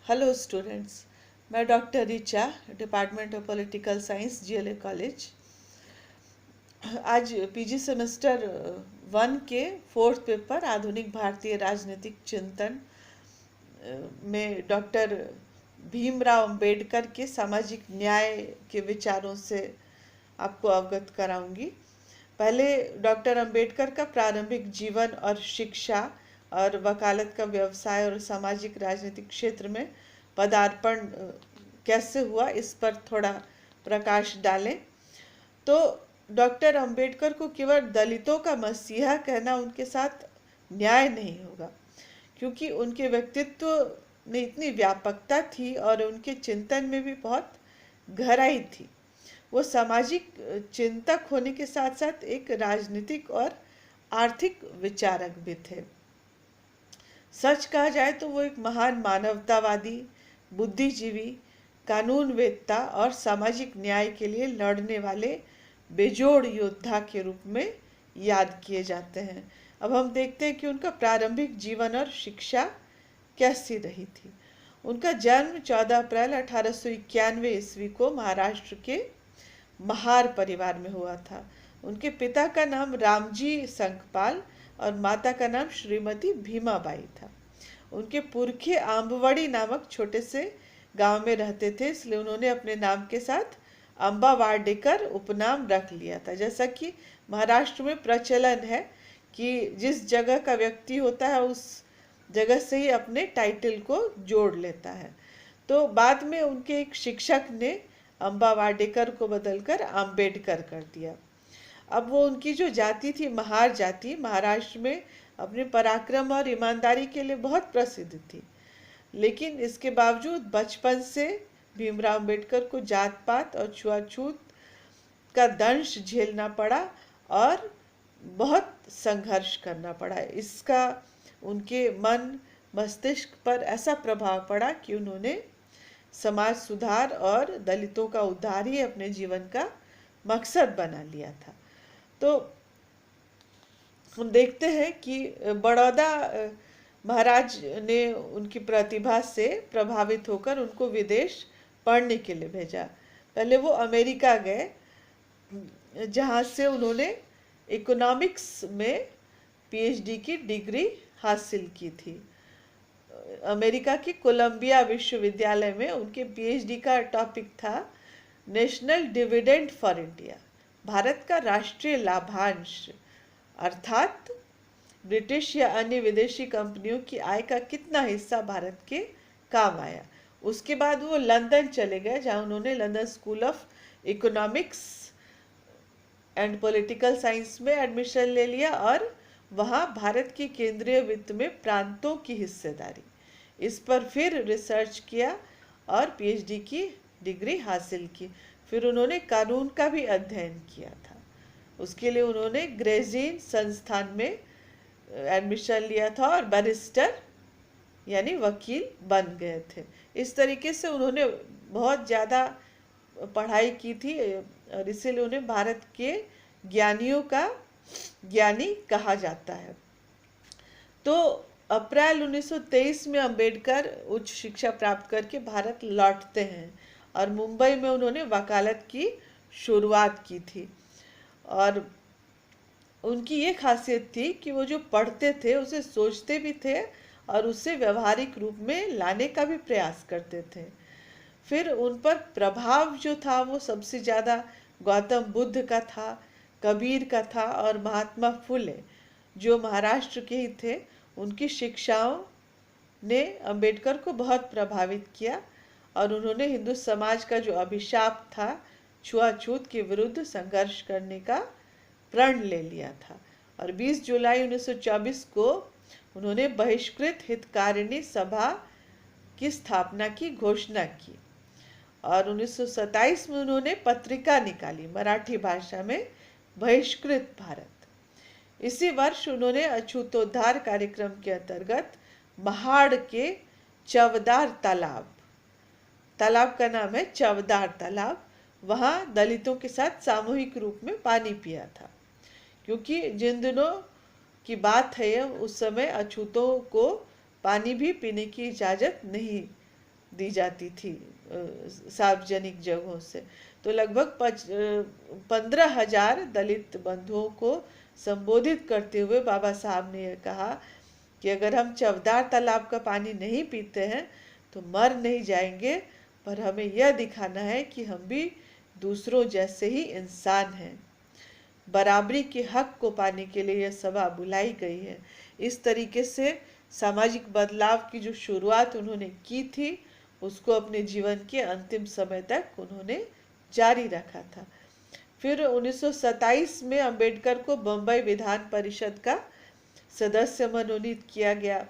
Hello students, मैं doctor Richa, department of political science, GLA college. आज PG semester 1 के fourth paper आधुनिक भारतीय राजनीतिक चिंतन में डॉक्टर भीमराव अंबेडकर के सामाजिक न्याय के विचारों से आपको अवगत कराऊंगी। पहले डॉक्टर अंबेडकर का प्रारंभिक जीवन और शिक्षा और वकालत का व्यवसाय और सामाजिक राजनीतिक क्षेत्र में पदार्पण कैसे हुआ, इस पर थोड़ा प्रकाश डालें। तो डॉक्टर अंबेडकर को केवल दलितों का मसीहा कहना उनके साथ न्याय नहीं होगा, क्योंकि उनके व्यक्तित्व में इतनी व्यापकता थी और उनके चिंतन में भी बहुत गहराई थी। वो सामाजिक चिंतक होने के साथ साथ एक राजनीतिक और आर्थिक विचारक भी थे। सच कहा जाए तो वो एक महान मानवतावादी, बुद्धिजीवी, कानूनवेत्ता और सामाजिक न्याय के लिए लड़ने वाले बेजोड़ योद्धा के रूप में याद किए जाते हैं। अब हम देखते हैं कि उनका प्रारंभिक जीवन और शिक्षा कैसी रही थी। उनका जन्म 14 अप्रैल 1891 ईस्वी को महाराष्ट्र के महार परिवार में हुआ था। उनके पिता का नाम रामजी संकपाल और माता का नाम श्रीमती भीमाबाई था। उनके पुरखे आंबवड़ी नामक छोटे से गांव में रहते थे, इसलिए उन्होंने अपने नाम के साथ अम्बा वाडेकर उपनाम रख लिया था। जैसा कि महाराष्ट्र में प्रचलन है कि जिस जगह का व्यक्ति होता है उस जगह से ही अपने टाइटल को जोड़ लेता है। तो बाद में उनके एक शिक्षक ने अम्बा वाडेकर को बदलकर अंबेडकर कर दिया। अब वो उनकी जो जाति थी, महार जाति, महाराष्ट्र में अपने पराक्रम और ईमानदारी के लिए बहुत प्रसिद्ध थी। लेकिन इसके बावजूद बचपन से भीमराव अंबेडकर को जात पात और छुआछूत का दंश झेलना पड़ा और बहुत संघर्ष करना पड़ा। इसका उनके मन मस्तिष्क पर ऐसा प्रभाव पड़ा कि उन्होंने समाज सुधार और दलितों का उद्धार ही अपने जीवन का मकसद बना लिया था। तो हम देखते हैं कि बड़ौदा महाराज ने उनकी प्रतिभा से प्रभावित होकर उनको विदेश पढ़ने के लिए भेजा। पहले वो अमेरिका गए, जहाँ से उन्होंने इकोनॉमिक्स में पीएचडी की डिग्री हासिल की थी। अमेरिका के कोलंबिया विश्वविद्यालय में उनके पीएचडी का टॉपिक था national dividend for India, Bharat का राष्ट्रीय लाभांश, अर्थात ब्रिटिश या अन्य विदेशी कंपनियों की आय का कितना हिस्सा भारत के काम आया। उसके बाद वो लंदन चले गए, जहाँ उन्होंने London school of economics and political science में एडमिशन ले लिया और वहाँ भारत की केंद्रीय वित्त में प्रांतों की हिस्सेदारी, इस पर फिर रिसर्च किया और पीएचडी की डिग्री हासिल की। फिर उन्होंने कानून का भी अध्ययन किया था। उसके लिए उन्होंने ग्रेजिन संस्थान में एडमिशन लिया था और बैरिस्टर यानी वकील बन गए थे। इस तरीके से उन्होंने बहुत ज़्यादा पढ़ाई की थी और इसीलिए उन्हें भारत के ज्ञानियों का ज्ञानी कहा जाता है। तो अप्रैल 1923 में अंबेडकर उच्च शिक्षा प्राप्त करके भारत लौटते हैं और मुंबई में उन्होंने वकालत की शुरुआत की थी। और उनकी ये खासियत थी कि वो जो पढ़ते थे उसे सोचते भी थे और उसे व्यवहारिक रूप में लाने का भी प्रयास करते थे। फिर उन पर प्रभाव जो था वो सबसे ज़्यादा गौतम बुद्ध का था, कबीर का था और महात्मा फुले जो महाराष्ट्र के ही थे, उनकी शिक्षाओं ने अंबेडकर को बहुत प्रभावित किया और उन्होंने हिंदू समाज का जो अभिशाप था छुआछूत के विरुद्ध संघर्ष करने का प्रण ले लिया था। और 20 जुलाई 1924 को उन्होंने बहिष्कृत हितकारिणी सभा की स्थापना की घोषणा की और 1927 में उन्होंने पत्रिका निकाली मराठी भाषा में, बहिष्कृत भारत। इसी वर्ष उन्होंने अछूतोद्धार कार्यक्रम के अंतर्गत महाड़ के चवदार तालाब का नाम है चवदार तालाब, वहाँ दलितों के साथ सामूहिक रूप में पानी पिया था। क्योंकि जिन दिनों की बात है, उस समय अछूतों को पानी भी पीने की इजाज़त नहीं दी जाती थी सार्वजनिक जगहों से। तो लगभग 15,000 दलित बंधुओं को संबोधित करते हुए बाबा साहब ने यह कहा कि अगर हम चवदार तालाब का पानी नहीं पीते हैं तो मर नहीं जाएंगे, पर हमें यह दिखाना है कि हम भी दूसरों जैसे ही इंसान हैं। बराबरी के हक को पाने के लिए यह सभा बुलाई गई है। इस तरीके से सामाजिक बदलाव की जो शुरुआत उन्होंने की थी उसको अपने जीवन के अंतिम समय तक उन्होंने जारी रखा था। फिर 1927 में अंबेडकर को बम्बई विधान परिषद का सदस्य मनोनीत किया गया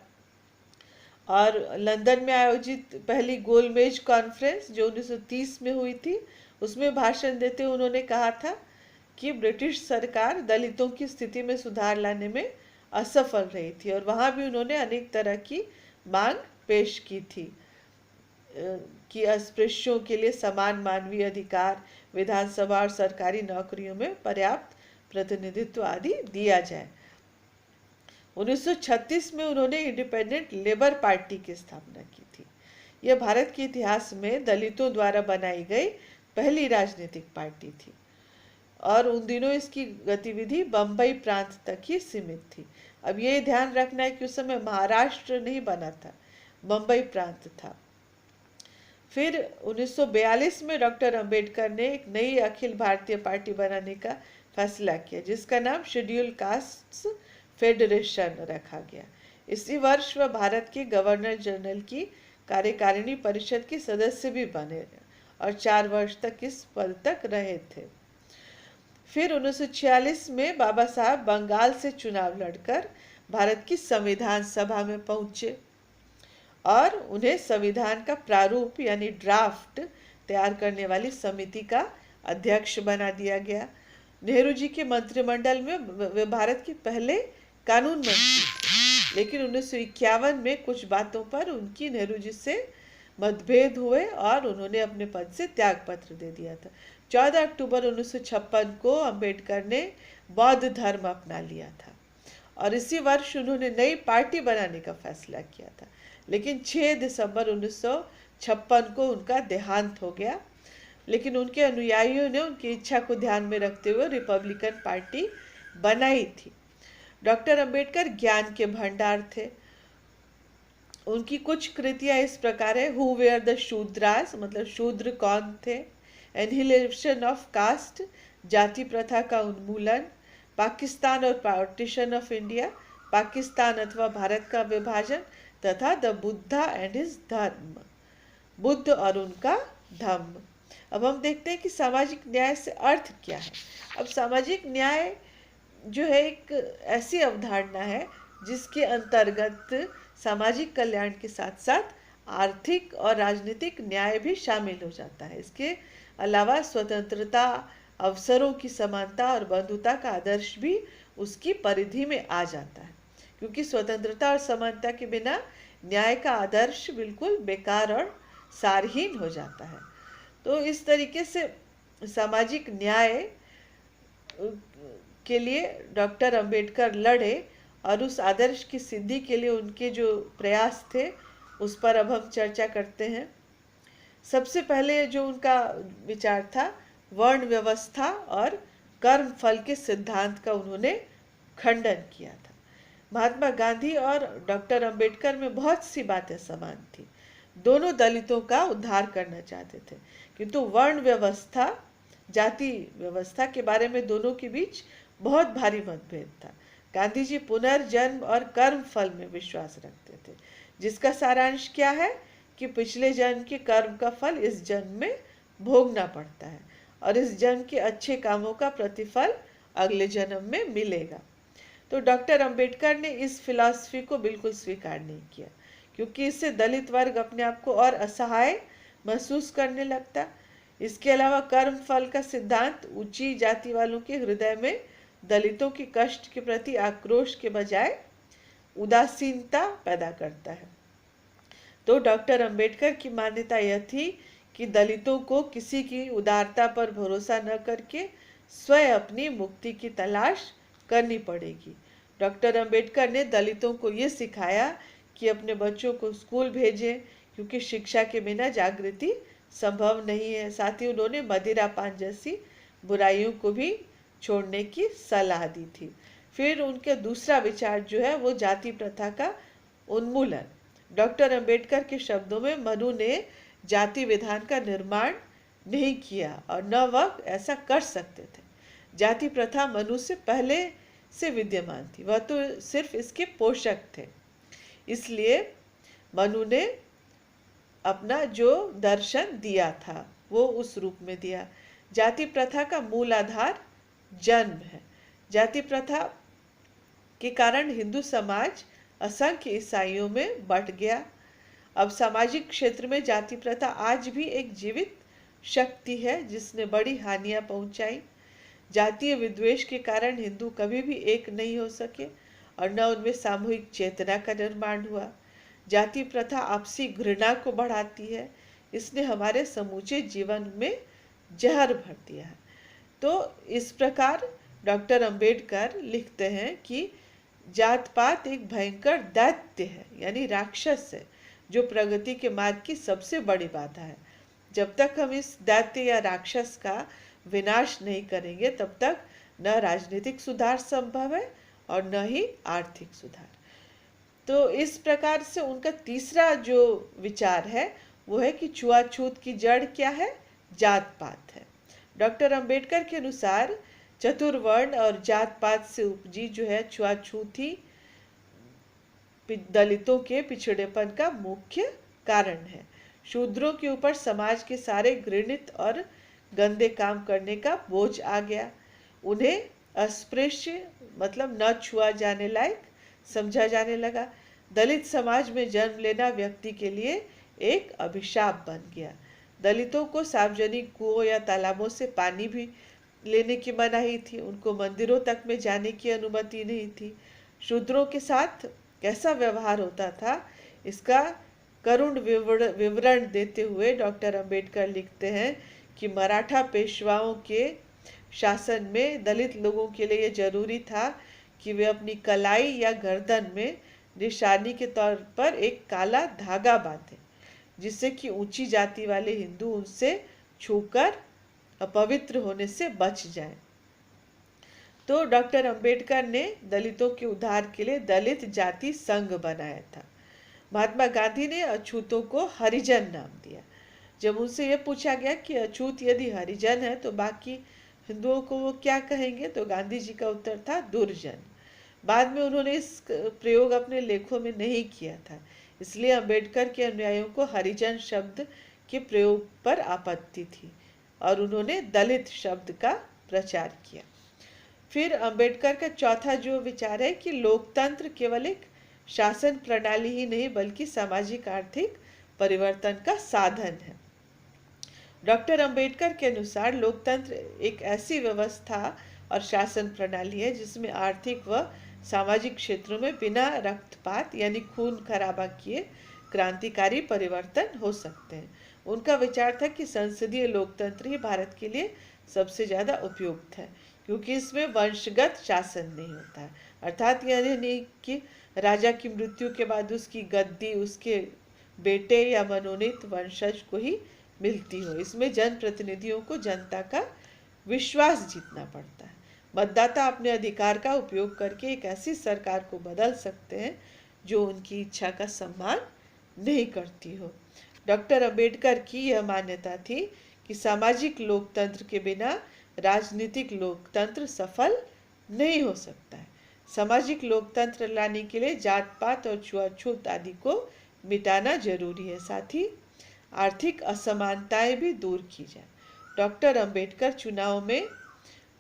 और लंदन में आयोजित पहली गोलमेज कॉन्फ्रेंस जो 1930 में हुई थी उसमें भाषण देते हुए उन्होंने कहा था कि ब्रिटिश सरकार दलितों की स्थिति में सुधार लाने में असफल रही थी और वहाँ भी उन्होंने अनेक तरह की मांग पेश की थी कि अस्पृश्यों के लिए समान मानवीय अधिकार, विधानसभा और सरकारी नौकरियों में पर्याप्त प्रतिनिधित्व आदि दिया जाए। 1936 में उन्होंने इंडिपेंडेंट लेबर पार्टी की स्थापना की थी। यह भारत के इतिहास में दलितों द्वारा बनाई गई पहली राजनीतिक पार्टी थी और उन दिनों इसकी गतिविधि बम्बई प्रांत तक ही सीमित थी। अब ये ध्यान रखना है कि उस समय महाराष्ट्र नहीं बना था, बम्बई प्रांत था। फिर 1942 में डॉक्टर अंबेडकर ने एक नई अखिल भारतीय पार्टी बनाने का फैसला किया जिसका नाम शेड्यूल कास्ट्स फेडरेशन रखा गया। इसी वर्ष वह भारत के गवर्नर जनरल की कार्यकारिणी परिषद के सदस्य भी बने और 4 वर्ष तक इस पद तक रहे थे। फिर 1946 में बाबा साहब बंगाल से चुनाव लड़कर भारत की संविधान सभा में पहुंचे और उन्हें संविधान का प्रारूप यानी ड्राफ्ट तैयार करने वाली समिति का अध्यक्ष बना दिया गया। नेहरू जी के मंत्रिमंडल में वे भारत के पहले कानून मंत्री थे, लेकिन 1951 में कुछ बातों पर उनकी नेहरू जी से मतभेद हुए और उन्होंने अपने पद से त्याग पत्र दे दिया था। 14 अक्टूबर 1956 को अंबेडकर ने बौद्ध धर्म अपना लिया था और इसी वर्ष उन्होंने नई पार्टी बनाने का फैसला किया था, लेकिन 6 दिसंबर 1956 को उनका देहांत हो गया। लेकिन उनके अनुयायियों ने उनकी इच्छा को ध्यान में रखते हुए रिपब्लिकन पार्टी बनाई थी। डॉक्टर अंबेडकर ज्ञान के भंडार थे। उनकी कुछ कृतियां इस प्रकार है: हु वेयर द शूद्रास, मतलब शूद्र कौन थे, एनहिलेशन ऑफ कास्ट, जाति प्रथा का उन्मूलन, पाकिस्तान और पार्टीशन ऑफ इंडिया, पाकिस्तान अथवा भारत का विभाजन, तथा द बुद्धा एंड हिज धर्म, बुद्ध और उनका धम्म। अब हम देखते हैं कि सामाजिक न्याय से अर्थ क्या है। अब सामाजिक न्याय जो है एक ऐसी अवधारणा है जिसके अंतर्गत सामाजिक कल्याण के साथ साथ आर्थिक और राजनीतिक न्याय भी शामिल हो जाता है। इसके अलावा स्वतंत्रता, अवसरों की समानता और बंधुता का आदर्श भी उसकी परिधि में आ जाता है, क्योंकि स्वतंत्रता और समानता के बिना न्याय का आदर्श बिल्कुल बेकार और सारहीन हो जाता है। तो इस तरीके से सामाजिक न्याय के लिए डॉक्टर अंबेडकर लड़े और उस आदर्श की सिद्धि के लिए उनके जो प्रयास थे उस पर अब हम चर्चा करते हैं। सबसे पहले जो उनका विचार था, वर्ण व्यवस्था और कर्म फल के सिद्धांत का उन्होंने खंडन किया था। महात्मा गांधी और डॉक्टर अंबेडकर में बहुत सी बातें समान थी। दोनों दलितों का उद्धार करना चाहते थे, किंतु वर्ण व्यवस्था, जाति व्यवस्था के बारे में दोनों के बीच बहुत भारी मतभेद था। गांधी जी पुनर्जन्म और कर्म फल में विश्वास रखते थे, जिसका सारांश क्या है कि पिछले जन्म के कर्म का फल इस जन्म में भोगना पड़ता है और इस जन्म के अच्छे कामों का प्रतिफल अगले जन्म में मिलेगा। तो डॉक्टर अंबेडकर ने इस फिलॉसफी को बिल्कुल स्वीकार नहीं किया, क्योंकि इससे दलित वर्ग अपने आप को और असहाय महसूस करने लगता। इसके अलावा कर्म फल का सिद्धांत ऊंची जाति वालों के हृदय में दलितों के कष्ट के प्रति आक्रोश के बजाय उदासीनता पैदा करता है। तो डॉक्टर अंबेडकर की मान्यता यह थी कि दलितों को किसी की उदारता पर भरोसा न करके स्वयं अपनी मुक्ति की तलाश करनी पड़ेगी। डॉक्टर अंबेडकर ने दलितों को ये सिखाया कि अपने बच्चों को स्कूल भेजें, क्योंकि शिक्षा के बिना जागृति संभव नहीं है। साथ ही उन्होंने मदिरापान जैसी बुराइयों को भी छोड़ने की सलाह दी थी। फिर उनका दूसरा विचार जो है वो जाति प्रथा का उन्मूलन। डॉक्टर अंबेडकर के शब्दों में मनु ने जाति विधान का निर्माण नहीं किया और न वह ऐसा कर सकते थे। जाति प्रथा मनु से पहले से विद्यमान थी, वह तो सिर्फ इसके पोषक थे। इसलिए मनु ने अपना जो दर्शन दिया था वो उस रूप में दिया। जाति प्रथा का मूल आधार जन्म है। जाति प्रथा के कारण हिंदू समाज असंख्य ईसाइयों में बंट गया। अब सामाजिक क्षेत्र में जाति प्रथा आज भी एक जीवित शक्ति है जिसने बड़ी हानियां पहुंचाई। जातीय विद्वेष के कारण हिंदू कभी भी एक नहीं हो सके और न उनमें सामूहिक चेतना का निर्माण हुआ। जाति प्रथा आपसी घृणा को बढ़ाती है। इसने हमारे समूचे जीवन में जहर भर दिया है। तो इस प्रकार डॉक्टर अंबेडकर लिखते हैं कि जात पात एक भयंकर दैत्य है, यानी राक्षस है, जो प्रगति के मार्ग की सबसे बड़ी बाधा है। जब तक हम इस दैत्य या राक्षस का विनाश नहीं करेंगे तब तक न राजनीतिक सुधार संभव है और न ही आर्थिक सुधार। तो इस प्रकार से उनका तीसरा जो विचार है वो है कि छुआछूत की जड़ क्या है? जात पात है। डॉक्टर अंबेडकर के अनुसार चतुर्वर्ण और जात पात से उपजी जो है छुआछूत ही दलितों के पिछड़ेपन का मुख्य कारण है। शूद्रों के ऊपर समाज के सारे घृणित और गंदे काम करने का बोझ आ गया। उन्हें अस्पृश्य मतलब न छुआ जाने लायक समझा जाने लगा। दलित समाज में जन्म लेना व्यक्ति के लिए एक अभिशाप बन गया। दलितों को सार्वजनिक कुओं या तालाबों से पानी भी लेने की मनाही थी। उनको मंदिरों तक में जाने की अनुमति नहीं थी। शूद्रों के साथ कैसा व्यवहार होता था इसका करुण विवरण देते हुए डॉक्टर अंबेडकर लिखते हैं कि मराठा पेशवाओं के शासन में दलित लोगों के लिए यह जरूरी था कि वे अपनी कलाई या गर्दन में निशानी के तौर पर एक काला धागा बांधें, जिससे कि ऊंची जाति वाले हिंदू उनसे छूकर अपवित्र होने से बच जाएं। तो डॉक्टर अंबेडकर ने दलितों के उद्धार के लिए दलित जाति संघ बनाया था। महात्मा गांधी ने अछूतों को हरिजन नाम दिया। जब उनसे यह पूछा गया कि अछूत यदि हरिजन है तो बाकी हिंदुओं को वो क्या कहेंगे, तो गांधी जी का उत्तर था दुर्जन। बाद में उन्होंने इस प्रयोग अपने लेखों में नहीं किया था, इसलिए अंबेडकर के अनुयायियों को हरिजन शब्द के प्रयोग पर आपत्ति थी और उन्होंने दलित शब्द का प्रचार किया। फिर अंबेडकर का चौथा जो विचार है कि लोकतंत्र केवल एक शासन प्रणाली ही नहीं बल्कि सामाजिक आर्थिक परिवर्तन का साधन है। डॉक्टर अंबेडकर के अनुसार लोकतंत्र एक ऐसी व्यवस्था और शासन प्रणाली है जिसमें आर्थिक व सामाजिक क्षेत्रों में बिना रक्तपात यानी खून खराबा किए क्रांतिकारी परिवर्तन हो सकते हैं। उनका विचार था कि संसदीय लोकतंत्र ही भारत के लिए सबसे ज़्यादा उपयुक्त है, क्योंकि इसमें वंशगत शासन नहीं होता है। अर्थात यह नहीं कि राजा की मृत्यु के बाद उसकी गद्दी उसके बेटे या मनोनीत वंशज को ही मिलती हो। इसमें जनप्रतिनिधियों को जनता का विश्वास जीतना पड़ता है। मतदाता अपने अधिकार का उपयोग करके एक ऐसी सरकार को बदल सकते हैं जो उनकी इच्छा का सम्मान नहीं करती हो। डॉक्टर अंबेडकर की यह मान्यता थी कि सामाजिक लोकतंत्र के बिना राजनीतिक लोकतंत्र सफल नहीं हो सकता है। सामाजिक लोकतंत्र लाने के लिए जात पात और छुआछूत आदि को मिटाना जरूरी है। साथ ही आर्थिक असमानताएं भी दूर की जाए। डॉक्टर अंबेडकर चुनाव में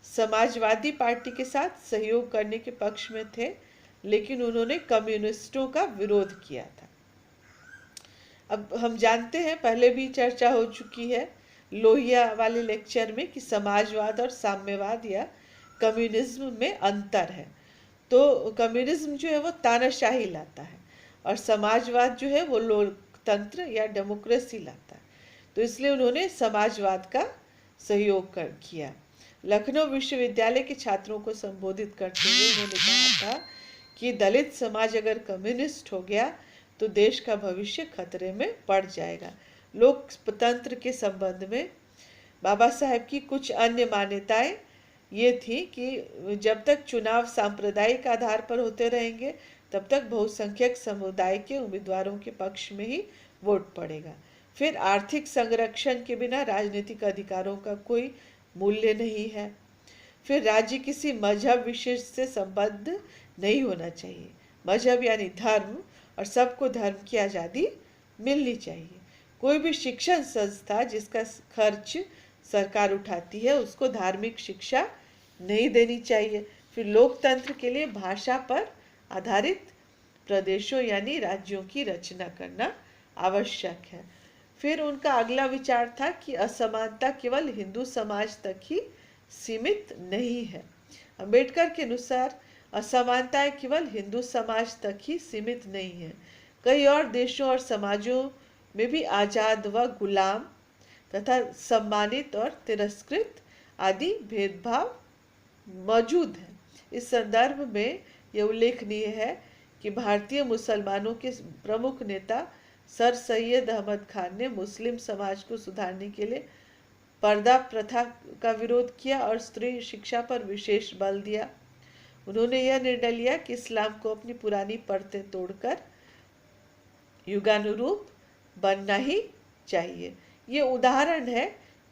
समाजवादी पार्टी के साथ सहयोग करने के पक्ष में थे, लेकिन उन्होंने कम्युनिस्टों का विरोध किया था। अब हम जानते हैं, पहले भी चर्चा हो चुकी है लोहिया वाले लेक्चर में, कि समाजवाद और साम्यवाद या कम्युनिज्म में अंतर है। तो कम्युनिज्म जो है वो तानाशाही लाता है और समाजवाद जो है वो लोकतंत्र या डेमोक्रेसी लाता है। तो इसलिए उन्होंने समाजवाद का सहयोग किया। लखनऊ विश्वविद्यालय के छात्रों को संबोधित करते हुए उन्होंने कहा था कि दलित समाज अगर कम्युनिस्ट हो गया तो देश का भविष्य खतरे में पड़ जाएगा। लोकतंत्र के संबंध में बाबा साहेब की कुछ अन्य मान्यताएं ये थी कि जब तक चुनाव सांप्रदायिक आधार पर होते रहेंगे तब तक बहुसंख्यक समुदाय के उम्मीदवारों के पक्ष में ही वोट पड़ेगा। फिर आर्थिक संरक्षण के बिना राजनीतिक अधिकारों का कोई मूल्य नहीं है। फिर राज्य किसी मजहब विशेष से संबद्ध नहीं होना चाहिए। मजहब यानी धर्म, और सबको धर्म की आज़ादी मिलनी चाहिए। कोई भी शिक्षण संस्था जिसका खर्च सरकार उठाती है उसको धार्मिक शिक्षा नहीं देनी चाहिए। फिर लोकतंत्र के लिए भाषा पर आधारित प्रदेशों यानी राज्यों की रचना करना आवश्यक है। फिर उनका अगला विचार था कि असमानता केवल हिंदू समाज तक ही सीमित नहीं है। अंबेडकर के अनुसार असमानताएं केवल हिंदू समाज तक ही सीमित नहीं है। कई और देशों और समाजों में भी आज़ाद व गुलाम तथा सम्मानित और तिरस्कृत आदि भेदभाव मौजूद है। इस संदर्भ में यह उल्लेखनीय है कि भारतीय मुसलमानों के प्रमुख नेता सर सैयद अहमद खान ने मुस्लिम समाज को सुधारने के लिए पर्दा प्रथा का विरोध किया और स्त्री शिक्षा पर विशेष बल दिया। उन्होंने यह निर्णय लिया कि इस्लाम को अपनी पुरानी परतें तोड़कर युगानुरूप बनना ही चाहिए। ये उदाहरण है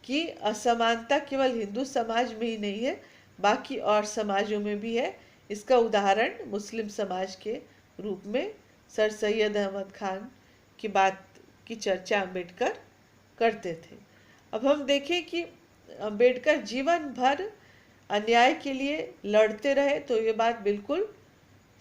कि असमानता केवल हिंदू समाज में ही नहीं है, बाकी और समाजों में भी है। इसका उदाहरण मुस्लिम समाज के रूप में सर सैयद अहमद खान की बात की चर्चा अंबेडकर करते थे। अब हम देखें कि अंबेडकर जीवन भर अन्याय के लिए लड़ते रहे, तो ये बात बिल्कुल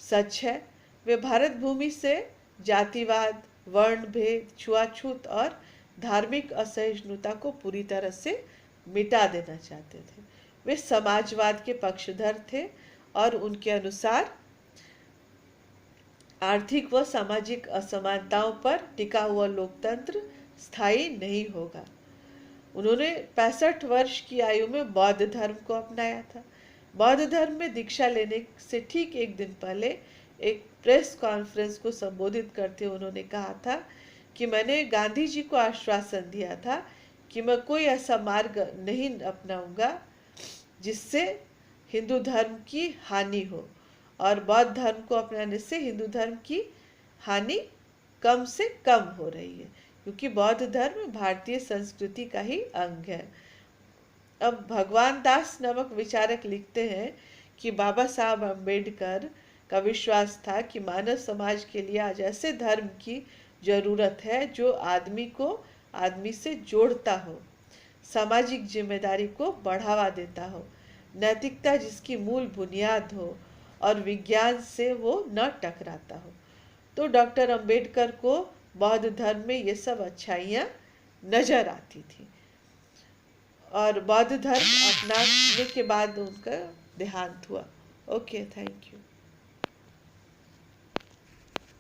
सच है। वे भारत भूमि से जातिवाद, वर्ण भेद, छुआछूत और धार्मिक असहिष्णुता को पूरी तरह से मिटा देना चाहते थे। वे समाजवाद के पक्षधर थे और उनके अनुसार आर्थिक व सामाजिक असमानताओं पर टिका हुआ लोकतंत्र स्थायी नहीं होगा। उन्होंने 65 वर्ष की आयु में बौद्ध धर्म को अपनाया था। बौद्ध धर्म में दीक्षा लेने से ठीक एक दिन पहले एक प्रेस कॉन्फ्रेंस को संबोधित करते हुए उन्होंने कहा था कि मैंने गांधी जी को आश्वासन दिया था कि मैं कोई ऐसा मार्ग नहीं अपनाऊंगा जिससे हिंदू धर्म की हानि हो, और बौद्ध धर्म को अपनाने से हिंदू धर्म की हानि कम से कम हो रही है, क्योंकि बौद्ध धर्म भारतीय संस्कृति का ही अंग है। अब भगवान दास नामक विचारक लिखते हैं कि बाबा साहब अम्बेडकर का विश्वास था कि मानव समाज के लिए आज ऐसे धर्म की जरूरत है जो आदमी को आदमी से जोड़ता हो, सामाजिक जिम्मेदारी को बढ़ावा देता हो, नैतिकता जिसकी मूल बुनियाद हो और विज्ञान से वो न टकराता हो। तो डॉक्टर अंबेडकर को बौद्ध धर्म में ये सब अच्छाइयाँ नजर आती थी और बौद्ध धर्म अपनाने के बाद उनका देहांत हुआ। Okay, thank you.